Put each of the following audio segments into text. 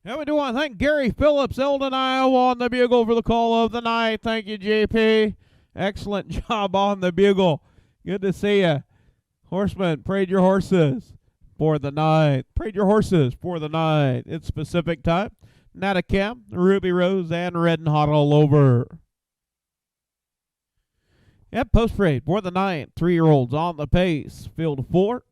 And we do want to thank Gary Phillips, Eldon, Iowa, on the bugle for the call of the night. Thank you, JP. Excellent job on the bugle. Good to see you. Horseman, prayed your horses for the night. Prayed your horses for the night. It's Pacific time. Natacam, Ruby Rose, and Red and Hot all over. Yep, post parade for the night. 3-year-olds on the pace. Field 4.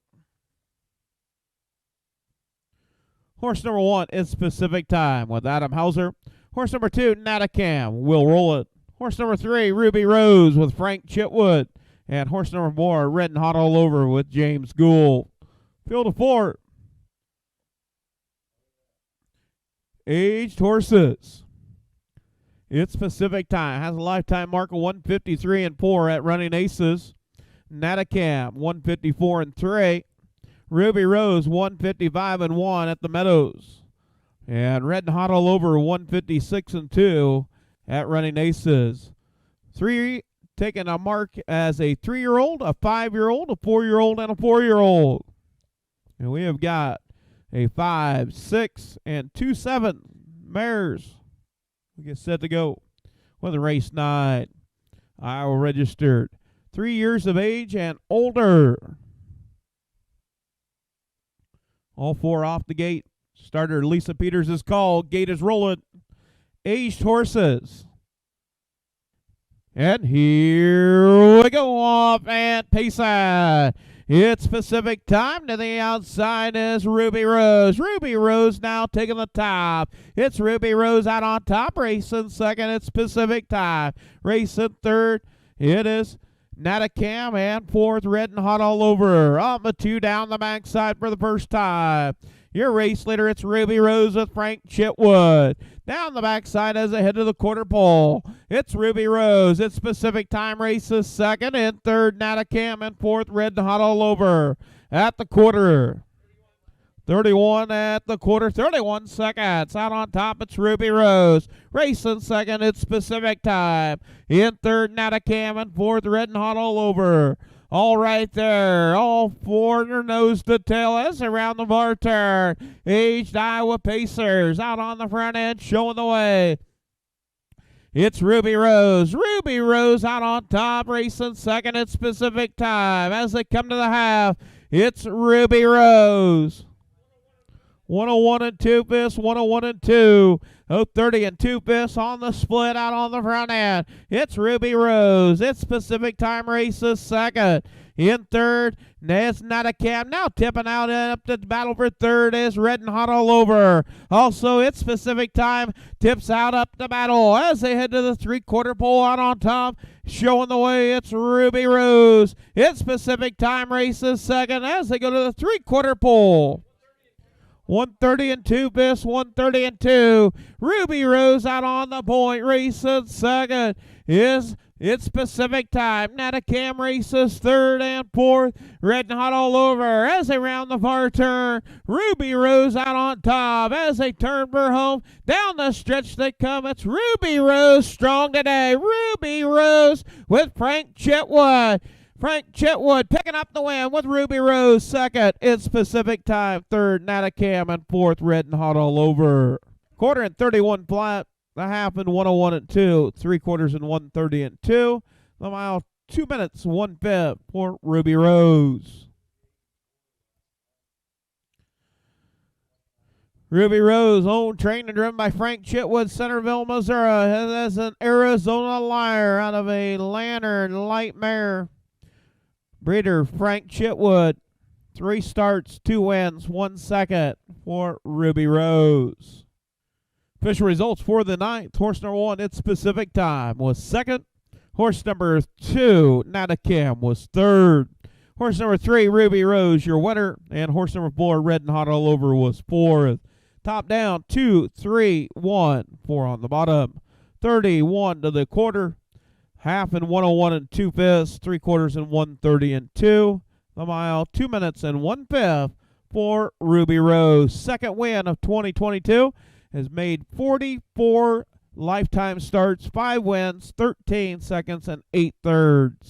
Horse number 1 is Pacific time with Adam Hauser. Horse number 2, Natacam, will roll it. Horse number 3, Ruby Rose with Frank Chitwood. And horse number 4, Red and Hot all over with James Gould. Field of 4. Aged horses. It's Pacific time. Has a lifetime mark of 153 and 4 at Running Aces. Natacam 154 and 3. Ruby Rose 155 and 1 at the Meadows. And Red and Hot all over 156 and 2 at Running Aces. 3 taking a mark as a 3-year-old, a 5-year-old, a 4-year-old, and a 4-year-old. And we have got a 5, 6, and 2, 7 mares. We get set to go with a race 9. Iowa registered. 3 years of age and older. All 4 off the gate. Starter Lisa Peters is called. Gate is rolling. Aged horses. And here we go off at Payside. It's Pacific time. To the outside is Ruby Rose. Ruby Rose now taking the top. It's Ruby Rose out on top. Racing second. It's Pacific time. Racing third. It is Natacam, and fourth, Red and Hot all over. On the 2 down the backside for the first time. Your race leader, it's Ruby Rose with Frank Chitwood. Down the backside as they head to the quarter pole. It's Ruby Rose. It's Pacific time races second, and third, Natacam, and fourth, Red and Hot all over. At the quarter. 31 at the quarter, 31 seconds. Out on top, it's Ruby Rose. Racing second, it's Pacific time. In third, Natacam, and fourth, Red and Hot all over. All right there. All 4 nose to tail as around the bar turn. Aged Iowa Pacers out on the front end, showing the way. It's Ruby Rose. Ruby Rose out on top, racing second, it's Pacific time. As they come to the half, it's Ruby Rose. 101 and 2 fifths, 101 and 2. 030 and 2 fifths on the split out on the front end. It's Ruby Rose. It's Pacific time races second. In third, it's Natacam. Now tipping out up to the battle for third is Red and Hot all over. Also, it's Pacific time. Tips out up the battle as they head to the 3/4 pole out on top. Showing the way, it's Ruby Rose. It's Pacific time races second as they go to the 3/4 pole. 130 and 2 fifths, 130 and 2. Ruby Rose out on the point, racing second. It's Pacific time. Natacam races third and fourth. Red and Hot all over as they round the far turn. Ruby Rose out on top as they turn for home. Down the stretch they come. It's Ruby Rose strong today. Ruby Rose with Frank Chitwood. Frank Chitwood picking up the win with Ruby Rose second. It's Pacific time. Third, Natacam, and fourth, Red and Hot all over. Quarter and 31 flat. The half in 101 and 2. 3/4 and 130 and 2. The mile 2 minutes 1/5 for Ruby Rose. Ruby Rose, owned, trained, and driven by Frank Chitwood, Centerville, Missouri. As an Arizona Liar out of a Lantern light mare. Breeder Frank Chitwood. 3 starts, 2 wins, 1 second for Ruby Rose. Official results for the ninth. Horse number 1, it's Pacific time, was second. Horse number 2, Natacam, was third. Horse number 3, Ruby Rose, your winner. And horse number 4, Red and Hot all over, was fourth. Top down, 2, 3, 1. 4 on the bottom. 31 to the quarter. Half in 101 and 2 fifths, 3/4 and 130 and 2. The mile 2 minutes and 1/5 for Ruby Rose. Second win of 2022. Has made 44 lifetime starts, 5 wins, 13 seconds, and 8 thirds.